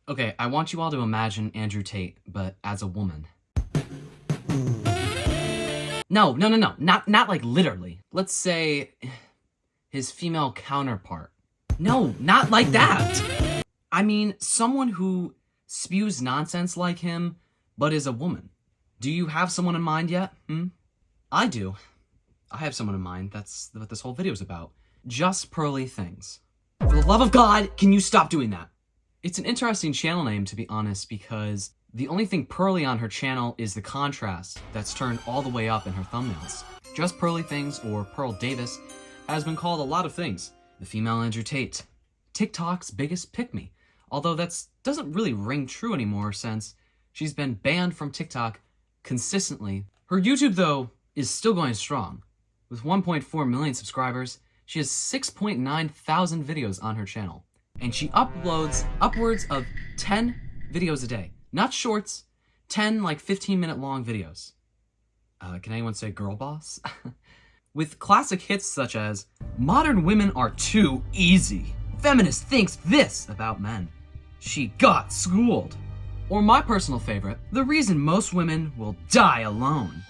Okay, I want you all to imagine Andrew Tate, but as a woman. No, not like literally. Let's say his female counterpart. No, not like that! I mean, someone who spews nonsense like him, but is a woman. Do you have someone in mind yet? I do. I have someone in mind. That's what this whole video is about. Just Pearly Things. For the love of God, can you stop doing that? It's an interesting channel name, to be honest, because the only thing pearly on her channel is the contrast that's turned all the way up in her thumbnails. Just Pearly Things, or Pearl Davis, has been called a lot of things. The female Andrew Tate. TikTok's biggest pick-me. Although that doesn't really ring true anymore since she's been banned from TikTok consistently. Her YouTube, though, is still going strong. With 1.4 million subscribers, she has 6.9 thousand videos on her channel. And she uploads upwards of 10 videos a day. Not shorts, 10 like 15-minute long videos. Can anyone say girl boss? With classic hits such as, "Modern women are too easy. Feminist thinks this about men. She got schooled." Or my personal favorite, "The reason most women will die alone."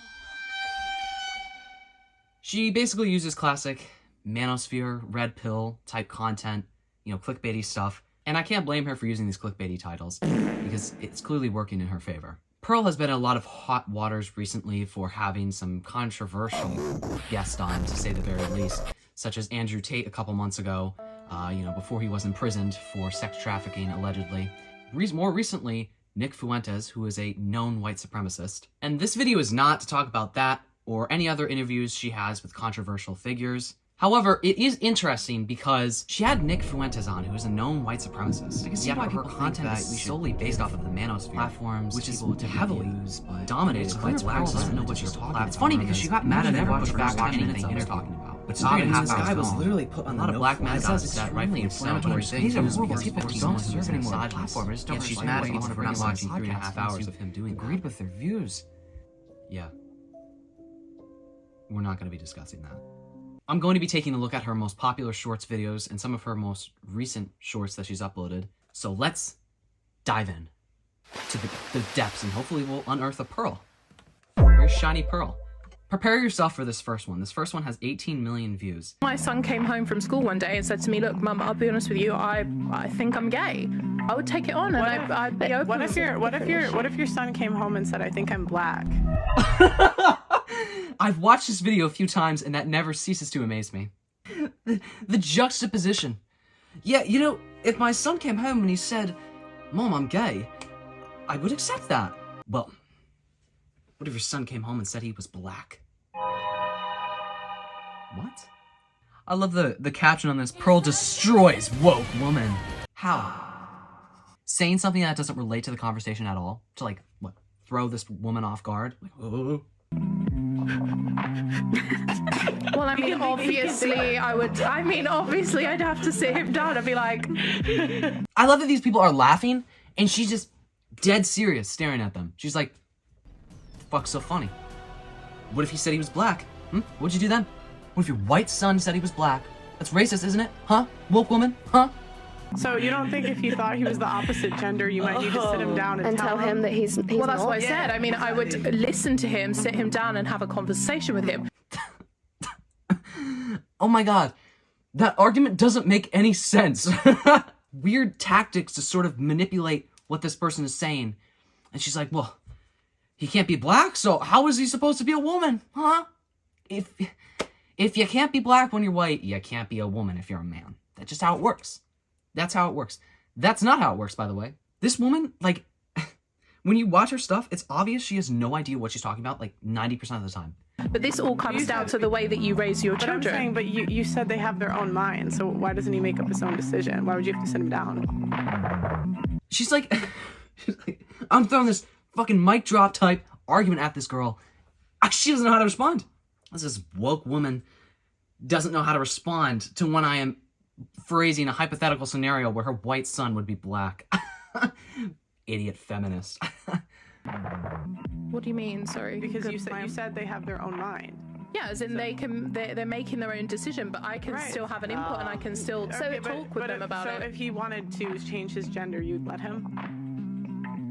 She basically uses classic manosphere, red pill type content, clickbaity stuff, and I can't blame her for using these clickbaity titles because it's clearly working in her favor. Pearl has been in a lot of hot waters recently for having some controversial guests on, to say the very least, such as Andrew Tate a couple months ago, before he was imprisoned for sex trafficking, allegedly. More recently, Nick Fuentes, who is a known white supremacist. And this video is not to talk about that or any other interviews she has with controversial figures. However, it is interesting because she had Nick Fuentes on, who is a known white supremacist. I can see why her content is solely based off of the manosphere platforms, which is heavily dominated by Pearl doesn't know what she's talking about. It's funny because she got mad at everyone for not watching anything I was talking about. But this guy was literally put on a lot of black men says that rightfully inflammatory things because people don't deserve any more platformers. Yet she's mad at me for not watching 3.5 hours of him doing that. Agreed with their views. Yeah. We're not going to be discussing that. I'm going to be taking a look at her most popular shorts videos and some of her most recent shorts that she's uploaded. So let's dive in to the depths and hopefully we'll unearth a pearl. A very shiny pearl. Prepare yourself for this first one. This first one has 18 million views. My son came home from school one day and said to me, "Look, Mum, I'll be honest with you, I think I'm gay." I would take it on and I'd be open. What if your son came home and said, "I think I'm black"? I've watched this video a few times and that never ceases to amaze me. The juxtaposition. Yeah, if my son came home and he said, "Mom, I'm gay," I would accept that. Well, what if your son came home and said he was black? What? I love the caption on this. "Pearl destroys woke woman." How? Saying something that doesn't relate to the conversation at all? To throw this woman off guard? Oh. Well, obviously I'd have to sit him down and be like... I love that these people are laughing, and she's just dead serious staring at them. She's like, "The fuck's so funny? What if he said he was black? What'd you do then? What if your white son said he was black? That's racist, isn't it? Huh? Woke woman? Huh?" So you don't think if you thought he was the opposite gender, you might need to sit him down and tell him that he's well, that's not. what I said. I mean, I would listen to him, sit him down and have a conversation with him. Oh my god. That argument doesn't make any sense. Weird tactics to sort of manipulate what this person is saying. And she's like, "Well, he can't be black, so how is he supposed to be a woman? Huh? If you can't be black when you're white, you can't be a woman if you're a man. That's just how it works. That's how it works." That's not how it works, by the way. This woman, when you watch her stuff, it's obvious she has no idea what she's talking about, 90% of the time. But this all comes down to the way that you raise your children. But I'm saying, but you said they have their own mind, so why doesn't he make up his own decision? Why would you have to sit him down? She's like, I'm throwing this fucking mic drop type argument at this girl. She doesn't know how to respond. This woke woman doesn't know how to respond to when I am phrasing a hypothetical scenario where her white son would be black. Idiot feminist. What do you mean? Sorry. Because you said they have their own mind. Yeah, as in they're making their own decision, but I can Right. still have an input and I can still talk with them about so it. if he wanted to change his gender, you'd let him?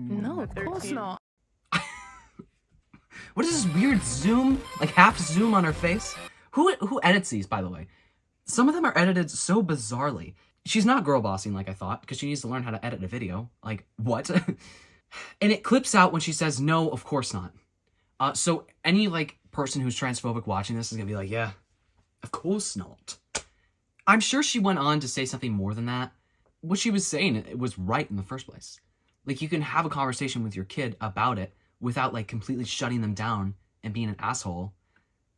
No, of course 13. not. What is this weird zoom, like half zoom on her face? Who edits these, by the way? Some of them are edited so bizarrely. She's not girl bossing like I thought, because she needs to learn how to edit a video. Like, what? And it clips out when she says, no, of course not. So any, like, person who's transphobic watching this is gonna be like, yeah, of course not. I'm sure she went on to say something more than that. What she was saying, it was right in the first place. Like, you can have a conversation with your kid about it without, like, completely shutting them down and being an asshole.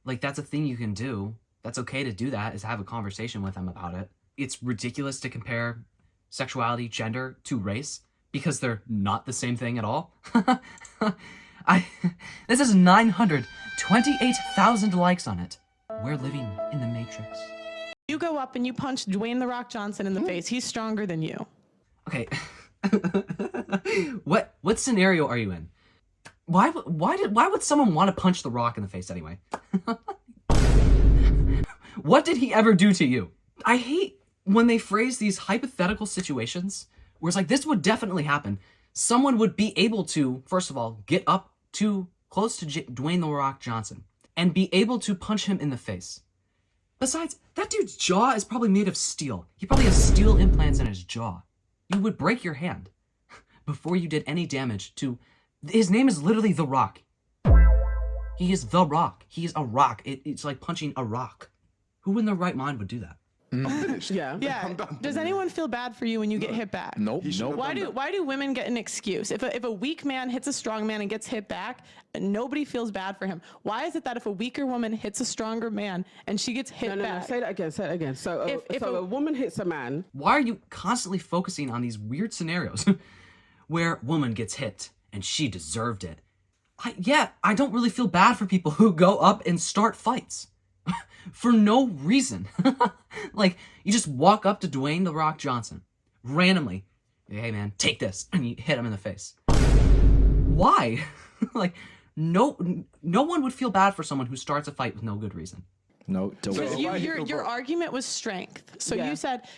Like, that's a thing you can do. That's okay to do that, is have a conversation with them about it. It's ridiculous to compare sexuality, gender, to race, because they're not the same thing at all. This has 928,000 likes on it. We're living in the Matrix. You go up and you punch Dwayne "The Rock" Johnson in the face. He's stronger than you. Okay. What scenario are you in? Why would someone want to punch The Rock in the face anyway? What did he ever do to you? I hate when they phrase these hypothetical situations where it's like, this would definitely happen. Someone would be able to, first of all, get up to close to Dwayne The Rock Johnson and be able to punch him in the face. Besides, that dude's jaw is probably made of steel. He probably has steel implants in his jaw. You would break your hand before you did any damage to... His name is literally The Rock. He is The Rock. He is a rock. It's like punching a rock. Who in their right mind would do that? Yeah. Yeah. Does anyone feel bad for you when you get hit back? Nope. Why do women get an excuse? If a weak man hits a strong man and gets hit back, nobody feels bad for him. Why is it that if a weaker woman hits a stronger man and she gets hit No, back? say that again. Say it again. So, If a a woman hits a man. Why are you constantly focusing on these weird scenarios where woman gets hit and she deserved it? I don't really feel bad for people who go up and start fights for no reason. Like, you just walk up to Dwayne The Rock Johnson randomly. Hey man, take this, and you hit him in the face. Why? Like, no one would feel bad for someone who starts a fight with no good reason. No, don't. Because your argument was strength. So Yeah.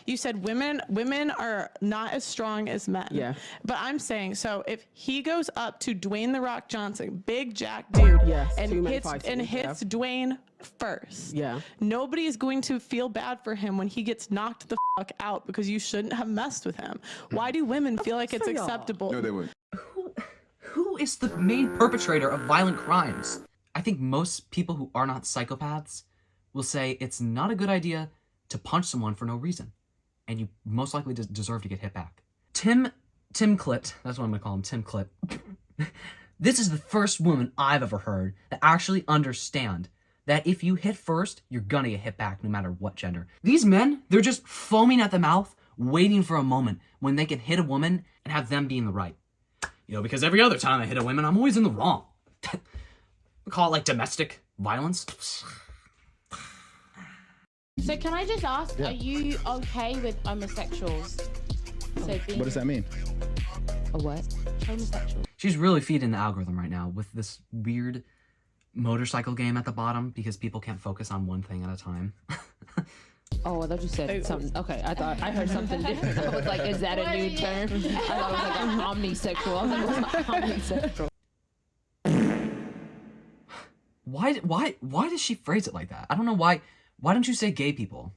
you said women are not as strong as men. Yeah. But I'm saying, so if he goes up to Dwayne The Rock Johnson, big jack dude, Yes, and two men hits fighting, hits Dwayne first. Yeah. Nobody is going to feel bad for him when he gets knocked the fuck out because you shouldn't have messed with him. Why do women feel like it's they are. acceptable? No, they wouldn't. Who is the main perpetrator of violent crimes? I think most people who are not psychopaths will say it's not a good idea to punch someone for no reason, and you most likely deserve to get hit back. Tim Clit, that's what I'm gonna call him, Tim Clit. This is the first woman I've ever heard that actually understand that if you hit first, you're gonna get hit back no matter what gender. These men, they're just foaming at the mouth, waiting for a moment when they can hit a woman and have them be in the right. You know, because every other time I hit a woman, I'm always in the wrong. We call it like domestic violence. So can I just ask, are you okay with homosexuals? So being What does that mean? a what? Homosexual. She's really feeding the algorithm right now with this weird motorcycle game at the bottom because people can't focus on one thing at a time. Oh, I thought you said something. Okay, I thought I heard something different. I was like, is that a new term? I thought it was like an omnisexual. I was like, what's omnisexual? Why does she phrase it like that? I don't know why. Why don't you say gay people?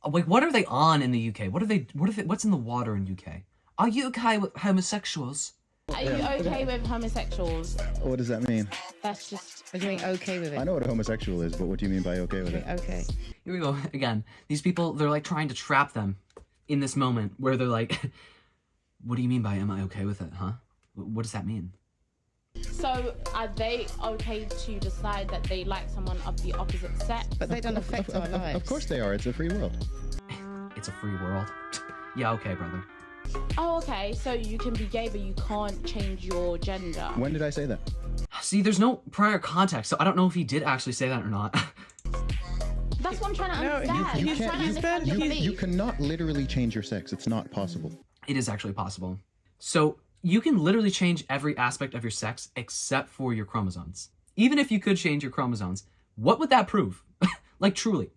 Like, what are they on in the UK? What's in the water in UK? Are you okay with homosexuals? Are you okay with homosexuals? What does that mean? That's just. What do you mean okay with I it? know what a homosexual is, but what do you mean by okay with it? Okay. Here we go again. These people, they're like trying to trap them in this moment where they're like, what do you mean by am I okay with it, huh? What does that mean? So are they okay to decide that they like someone of the opposite sex? But they don't affect our lives. Of course they are. It's a free world. It's a free world. Yeah, okay, brother. Oh, okay. So you can be gay, but you can't change your gender. When did I say that? See, there's no prior context, so I don't know if he did actually say that or not. That's what I'm trying to No, understand. he's I'm trying to been- understand your You belief. cannot literally change your sex. It's not possible. It is actually possible. So you can literally change every aspect of your sex except for your chromosomes. Even if you could change your chromosomes, What would that prove? Like, truly.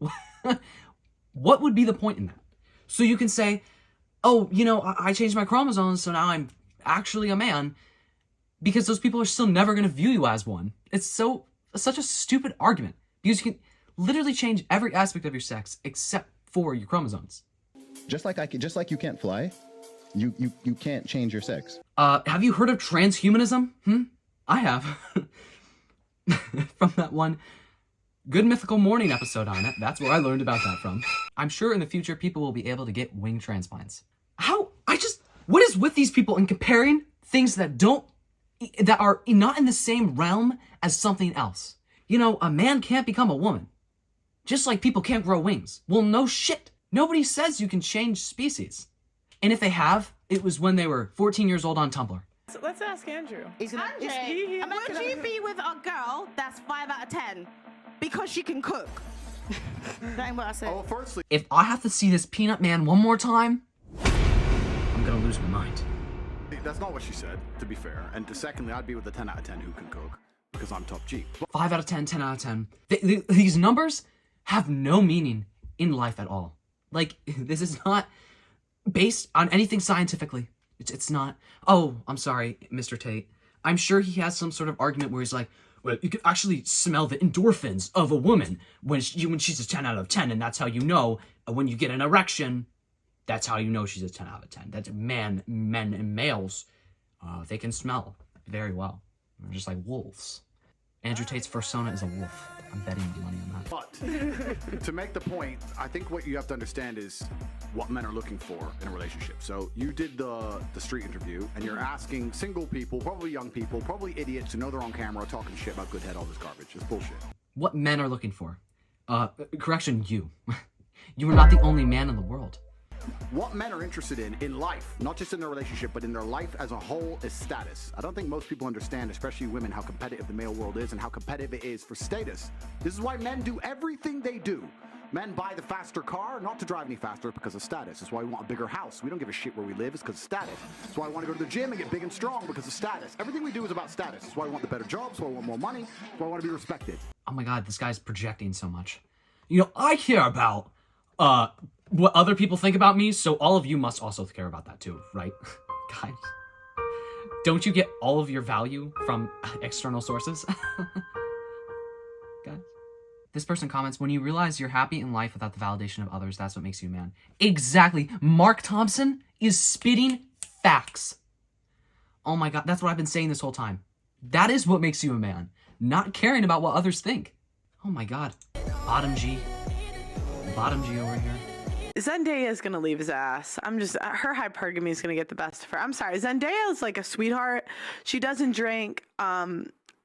What would be the point in that? So you can say, oh, you know, I changed my chromosomes, so now I'm actually a man, because those people are still never going to view you as one. It's such a stupid argument, because you can literally change every aspect of your sex except for your chromosomes. Just like you can't fly, you can't change your sex. Have you heard of transhumanism? I have. From that one Good Mythical Morning episode on it. That's where I learned about that from. I'm sure in the future people will be able to get wing transplants. What is with these people in comparing things that are not in the same realm as something else? You know, a man can't become a woman. Just like people can't grow wings. Well, no shit. Nobody says you can change species. And if they have, it was when they were 14 years old on Tumblr. So let's ask Andrew. Andre, would you be with a girl that's 5 out of 10 because she can cook? That ain't what I said. Oh, firstly, If I have to see this Peanut Man one more time, I'm gonna lose my mind. that's not what she said, to be fair. And secondly, I'd be with a 10 out of 10 who can cook, because I'm top G. 5 out of 10, 10 out of 10. These numbers have no meaning in life at all. Like, this is not based on anything scientifically. It's not. Oh, I'm sorry, Mr. Tate. I'm sure he has some sort of argument where he's like, well, you can actually smell the endorphins of a woman when she's a 10 out of 10, and that's how you know when you get an erection. That's how you know she's a 10 out of 10. That's men and males. They can smell very well. They're just like wolves. Andrew Tate's persona is a wolf. I'm betting money on that. But to make the point, I think what you have to understand is what men are looking for in a relationship. So you did the street interview, and you're asking single people, probably young people, probably idiots who know they're on camera talking shit about good head, all this garbage. It's bullshit. What men are looking for? Correction, you. You are not the only man in the world. What men are interested in life, not just in their relationship, but in their life as a whole, is status. I don't think most people understand, especially women, how competitive the male world is and how competitive it is for status. This is why men do everything they do. Men buy the faster car, not to drive any faster, because of status. That's why we want a bigger house. We don't give a shit where we live, it's because of status. That's why I want to go to the gym and get big and strong, because of status. Everything we do is about status. That's why I want the better job, so I want more money, so I want to be respected. Oh my god, this guy's projecting so much. You know, I care about, what other people think about me, so all of you must also care about that too, right? Guys, don't you get all of your value from external sources? Guys. This person comments, when you realize you're happy in life without the validation of others, that's what makes you a man. Exactly. Mark Thompson is spitting facts. Oh my god, that's what I've been saying this whole time. That is what makes you a man. Not caring about what others think. Oh my god. Bottom G over here. Zendaya is gonna leave his ass. Her hypergamy is gonna get the best of her. I'm sorry, Zendaya is like a sweetheart. She doesn't drink.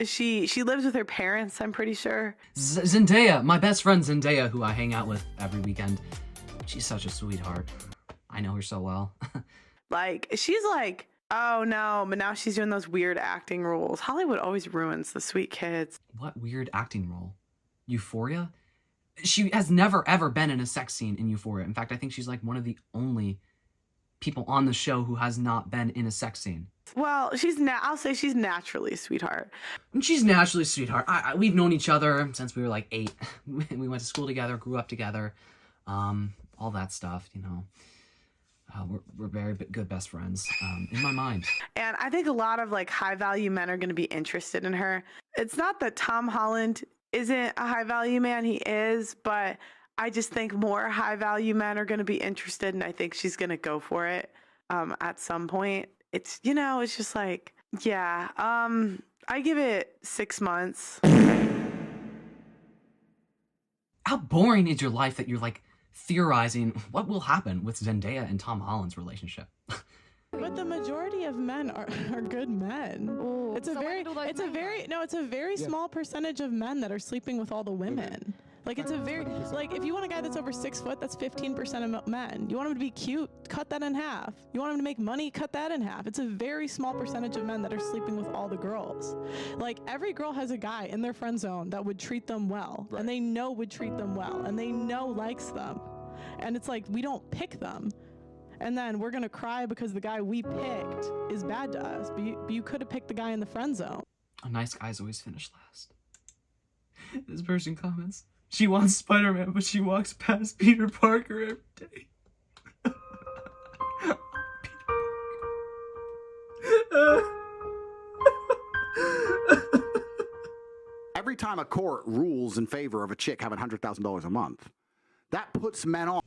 She lives with her parents, I'm pretty sure. Zendaya, my best friend Zendaya, who I hang out with every weekend. She's such a sweetheart. I know her so well. Like, she's like, oh no, but now she's doing those weird acting roles. Hollywood always ruins the sweet kids. What weird acting role? Euphoria? She has never ever been in a sex scene in Euphoria. In fact, I think she's like one of the only people on the show who has not been in a sex scene. Well, I'll say she's naturally a sweetheart. She's naturally a sweetheart. We've known each other since we were like 8. We went to school together, grew up together, all that stuff, you know. We're very good best friends, in my mind. And I think a lot of like high value men are going to be interested in her. It's not that Tom Holland isn't a high value man, he is, but I just think more high value men are going to be interested, and I think she's going to go for it at some point. It's, you know, it's just like, yeah, I give it 6 months. How boring is your life that you're like theorizing what will happen with Zendaya and Tom Holland's relationship? But the majority of men are good men. Ooh, It's a very small percentage of men that are sleeping with all the women. Like, it's a very, like, if you want a guy that's over 6 foot, that's 15% of men. You want him to be cute, cut that in half. You want him to make money, cut that in half. It's a very small percentage of men that are sleeping with all the girls. Like, every girl has a guy in their friend zone that would treat them well, and they know would treat them well, and they know likes them. And it's like, we don't pick them. And then we're going to cry because the guy we picked is bad to us. But you could have picked the guy in the friend zone. A nice guys always finish last. This person comments, she wants Spider-Man, but she walks past Peter Parker every day. Every time a court rules in favor of a chick having $100,000 a month, that puts men off.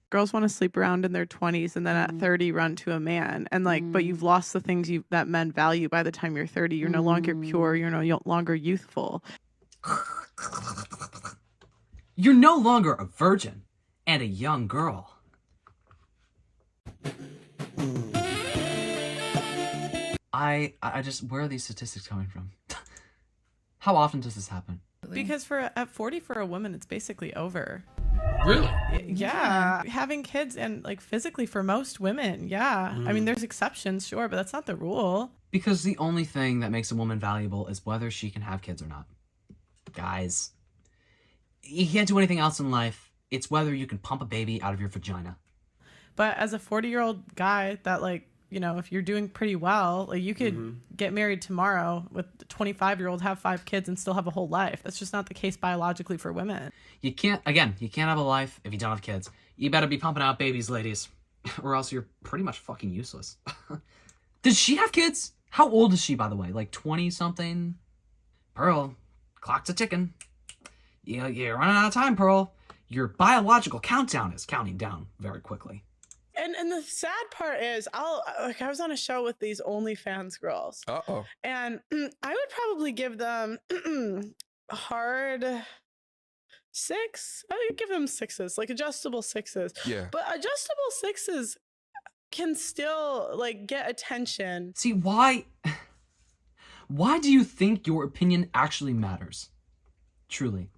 Girls want to sleep around in their 20s and then at 30 run to a man. And like, but you've lost the things that men value by the time you're 30. You're no longer pure. You're no longer youthful. You're no longer a virgin and a young girl. I just, where are these statistics coming from? How often does this happen? Because at 40 for a woman, it's basically over. Really? Yeah. Having kids and like physically for most women. Yeah. I mean, there's exceptions, sure, but that's not the rule. Because the only thing that makes a woman valuable is whether she can have kids or not. Guys, you can't do anything else in life. It's whether you can pump a baby out of your vagina. But as a 40-year-old guy that like, you know, if you're doing pretty well, like you could get married tomorrow with a 25-year-old, have 5 kids and still have a whole life. That's just not the case biologically for women. You can't have a life if you don't have kids. You better be pumping out babies, ladies, or else you're pretty much fucking useless. Does she have kids? How old is she, by the way? Like 20-something? Pearl, clock's a ticking. You're running out of time, Pearl. Your biological countdown is counting down very quickly. And the sad part is, I was on a show with these OnlyFans girls. Uh-oh. And I would probably give them hard 6. I would give them 6s, like adjustable 6s. Yeah. But adjustable 6s can still like get attention. See, why do you think your opinion actually matters? Truly.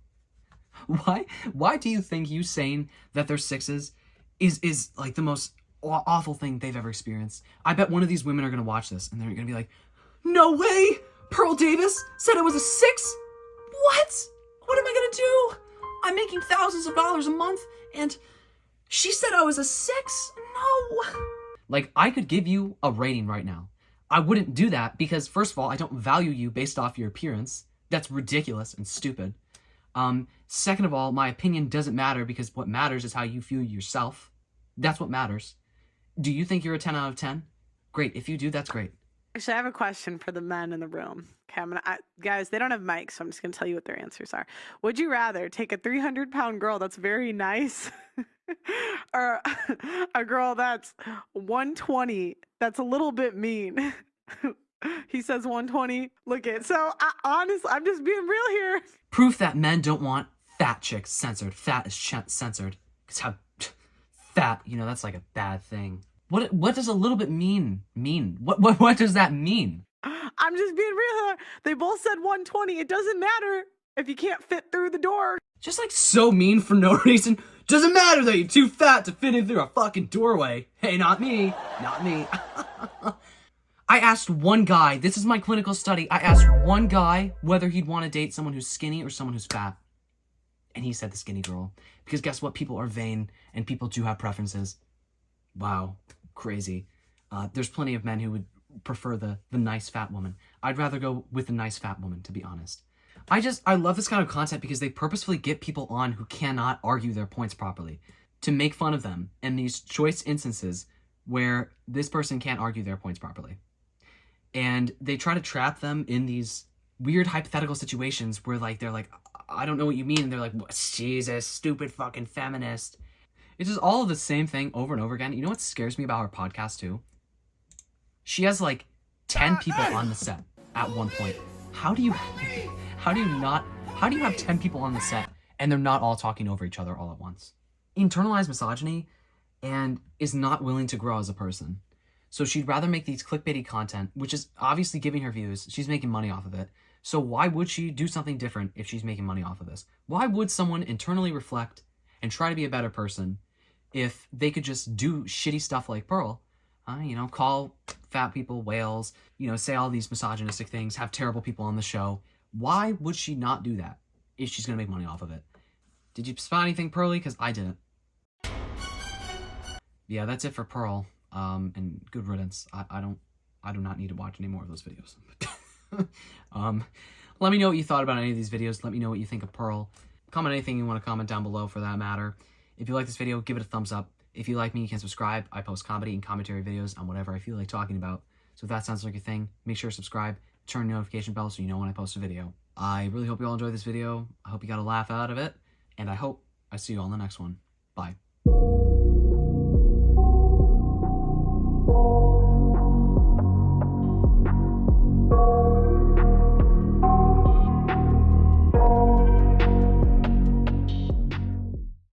Why do you think you saying that they're 6s is like the most awful thing they've ever experienced? I bet one of these women are gonna watch this and they're gonna be like, no way! Pearl Davis said it was a 6? What? What am I gonna do? I'm making thousands of dollars a month and she said I was a 6? No! Like, I could give you a rating right now. I wouldn't do that because, first of all, I don't value you based off your appearance. That's ridiculous and stupid. Second of all, my opinion doesn't matter because what matters is how you feel yourself. That's what matters. Do you think you're a 10 out of 10? Great. If you do, that's great. Actually, I have a question for the men in the room. Okay, guys, they don't have mics, so I'm just going to tell you what their answers are. Would you rather take a 300-pound girl that's very nice or a girl that's 120 that's a little bit mean? He says 120. Look at so. Honestly, I'm just being real here. Proof that men don't want fat chicks censored. Fat is censored. Because how fat, that's like a bad thing. What does a little bit mean? What does that mean? I'm just being real here. They both said 120. It doesn't matter if you can't fit through the door. Just like so mean for no reason. Doesn't matter that you're too fat to fit in through a fucking doorway. Hey, not me. Not me. I asked one guy, this is my clinical study, I asked one guy whether he'd want to date someone who's skinny or someone who's fat. And he said the skinny girl. Because guess what? People are vain and people do have preferences. Wow. Crazy. There's plenty of men who would prefer the nice fat woman. I'd rather go with the nice fat woman, to be honest. I love this kind of content because they purposefully get people on who cannot argue their points properly to make fun of them in these choice instances where this person can't argue their points properly. And they try to trap them in these weird hypothetical situations where they're like, I don't know what you mean. And they're like, Jesus, stupid fucking feminist. It's just all of the same thing over and over again. You know what scares me about her podcast too? She has like 10 people on the set at one point. How do you have 10 people on the set and they're not all talking over each other all at once? Internalized misogyny and is not willing to grow as a person. So she'd rather make these clickbaity content, which is obviously giving her views. She's making money off of it. So why would she do something different if she's making money off of this? Why would someone internally reflect and try to be a better person if they could just do shitty stuff like Pearl? Call fat people whales, say all these misogynistic things, have terrible people on the show. Why would she not do that if she's going to make money off of it? Did you spot anything, Pearly? Because I didn't. Yeah, that's it for Pearl. And good riddance. I do not need to watch any more of those videos. Let me know what you thought about any of these videos. Let me know what you think of Pearl. Comment anything you want to comment down below for that matter. If you like this video, give it a thumbs up. If you like me, you can subscribe. I post comedy and commentary videos on whatever I feel like talking about. So if that sounds like your thing, make sure to subscribe. Turn the notification bell so you know when I post a video. I really hope you all enjoyed this video. I hope you got a laugh out of it. And I hope I see you all in the next one. Bye.